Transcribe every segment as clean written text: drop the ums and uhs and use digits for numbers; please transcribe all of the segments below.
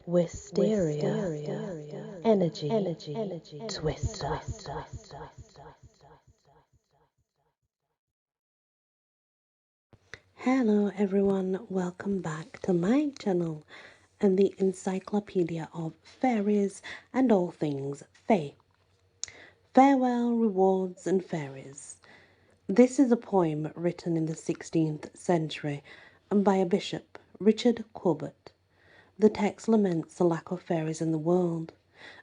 Wisteria Energy Twister. Hello everyone, welcome back to my channel and the Encyclopedia of Fairies and all things Fae. Farewell, Rewards and Fairies. This is a poem written in the 16th century by a bishop, Richard Corbett. The text laments the lack of fairies in the world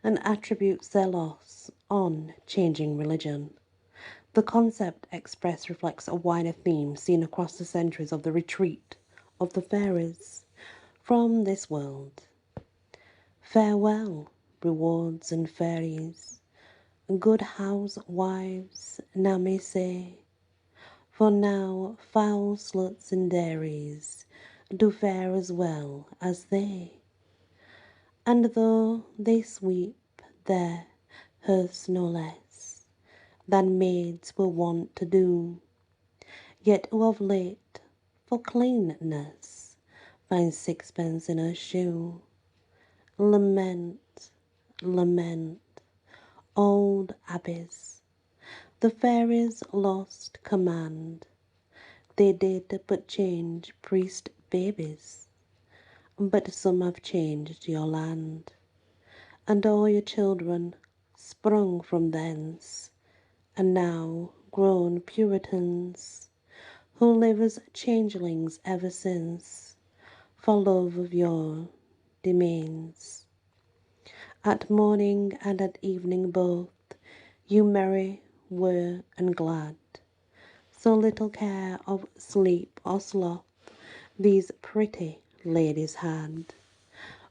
and attributes their loss on changing religion. The concept expressed reflects a wider theme seen across the centuries of the retreat of the fairies from this world. Farewell, rewards and fairies, good housewives now may say, for now foul sluts and dairies do fare as well as they. And though they sweep their hearths no less than maids were wont to do, yet who of late for cleanness finds sixpence in her shoe. Lament, lament, old abbeys, the fairies lost command. They did but change priest babies, but some have changed your land, and all your children sprung from thence, and now grown Puritans, who live as changelings ever since, for love of your domains. At morning and at evening both, you merry were and glad, so little care of sleep or sloth these pretty ladies had.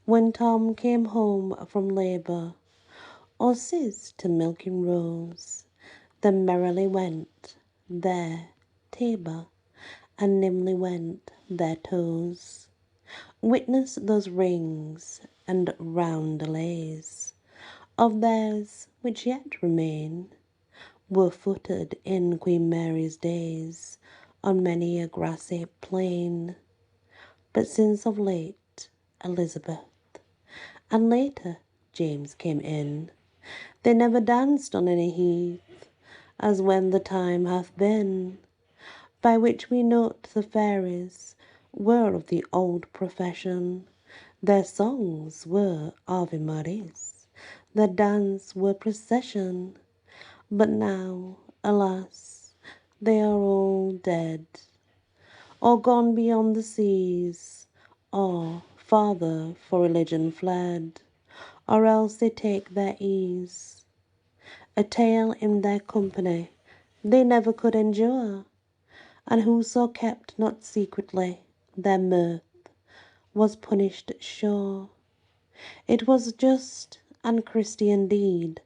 When Tom came home from labour, or Cis to milking roes, then merrily went their Tabor, and nimbly went their toes. Witness those rings and roundelays of theirs which yet remain, were footed in Queen Mary's days on many a grassy plain. But since of late Elizabeth, and later James came in, they never danced on any heath, as when the time hath been, by which we note the fairies were of the old profession. Their songs were Ave Maris, their dance were procession. But now, alas, they are all dead, or gone beyond the seas, or farther for religion fled, or else they take their ease. A tale in their company they never could endure, and whoso kept not secretly their mirth was punished sure. It was just and Christian deed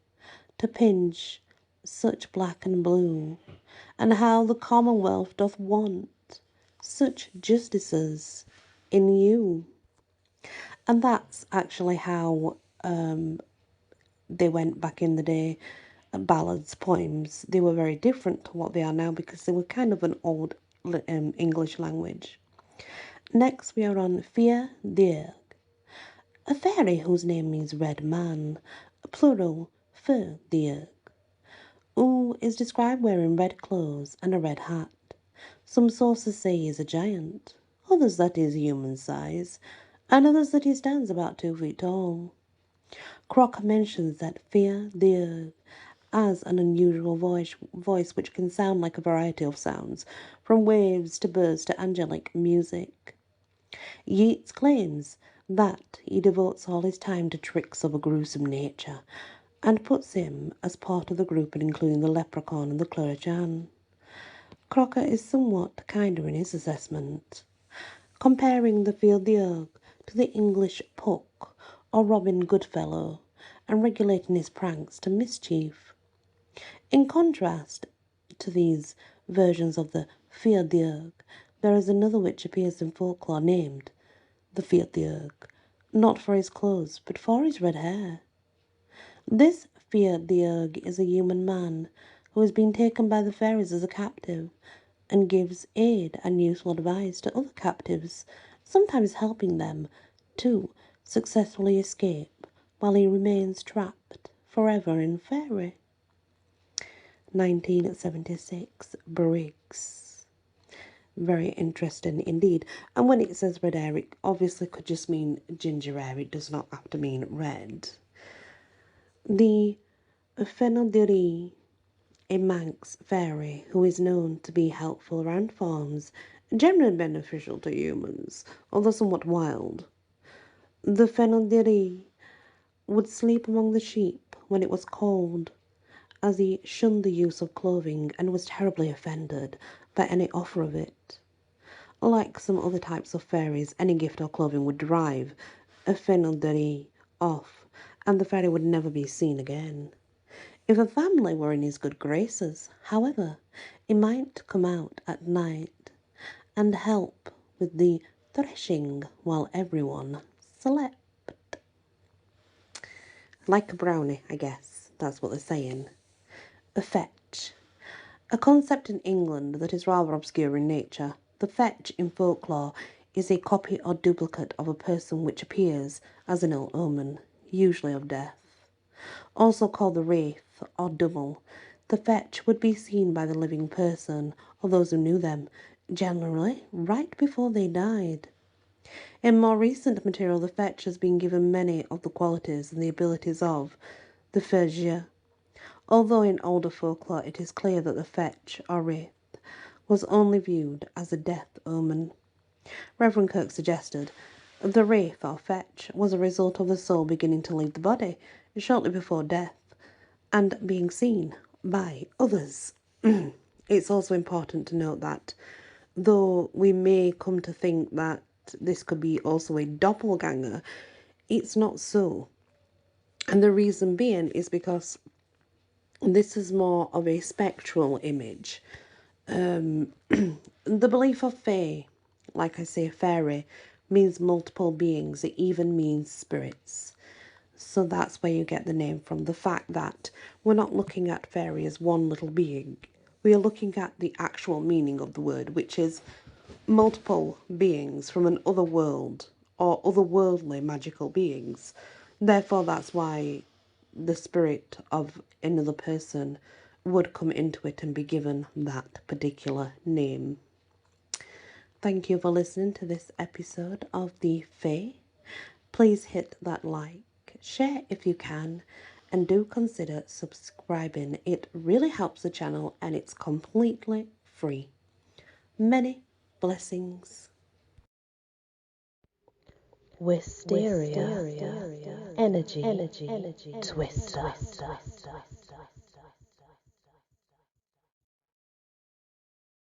to pinch such black and blue, and how the Commonwealth doth want such justices in you. And that's actually how they went back in the day. Ballads, poems, they were very different to what they are now because they were kind of an old English language. Next we are on Fia Dearg, a fairy whose name means red man, plural Fir Dearg, who is described wearing red clothes and a red hat. Some sources say he is a giant, others that he is human size, and others that he stands about 2 feet tall. Crocker mentions that Fia Dearg has an unusual voice which can sound like a variety of sounds, from waves to birds to angelic music. Yeats claims that he devotes all his time to tricks of a gruesome nature, and puts him as part of the group including the leprechaun and the Clorichan. Crocker is somewhat kinder in his assessment, comparing the Field Dearg to the English Puck or Robin Goodfellow, and regulating his pranks to mischief. In contrast to these versions of the Field Dearg, there is another which appears in folklore named the Field Dearg, not for his clothes, but for his red hair. This Field Dearg is a human man who has been taken by the fairies as a captive, and gives aid and useful advice to other captives, sometimes helping them to successfully escape while he remains trapped forever in fairy. 1976, Briggs. Very interesting indeed. And when it says red hair, it obviously could just mean ginger hair. It does not have to mean red. The Fenodiri, a Manx fairy who is known to be helpful around farms, generally beneficial to humans, although somewhat wild. The Fenodiri would sleep among the sheep when it was cold, as he shunned the use of clothing and was terribly offended by any offer of it. Like some other types of fairies, any gift or clothing would drive a Fenodiri off, and the fairy would never be seen again. If a family were in his good graces, however, he might come out at night and help with the threshing while everyone slept. Like a brownie, I guess. That's what they're saying. A fetch. A concept in England that is rather obscure in nature. The fetch in folklore is a copy or duplicate of a person which appears as an ill omen, usually of death. Also called the wraith or double, the fetch would be seen by the living person or those who knew them, generally right before they died. In more recent material, the fetch has been given many of the qualities and the abilities of the Fergia, although in older folklore it is clear that the fetch or wraith was only viewed as a death omen. Reverend Kirk suggested the wraith or fetch was a result of the soul beginning to leave the body shortly before death and being seen by others. It's also important to note that though we may come to think that this could be also a doppelganger, it's not so. And the reason being is because this is more of a spectral image. The belief of fae, like I say, fairy, means multiple beings. It even means spirits. So that's where you get the name from. The fact that we're not looking at fairy as one little being. We are looking at the actual meaning of the word, which is multiple beings from an other world or otherworldly magical beings. Therefore, that's why the spirit of another person would come into it and be given that particular name. Thank you for listening to this episode of The Fae. Please hit that like, share if you can, and do consider subscribing. It really helps the channel and it's completely free. Many blessings. Wisteria. Energy. Twister.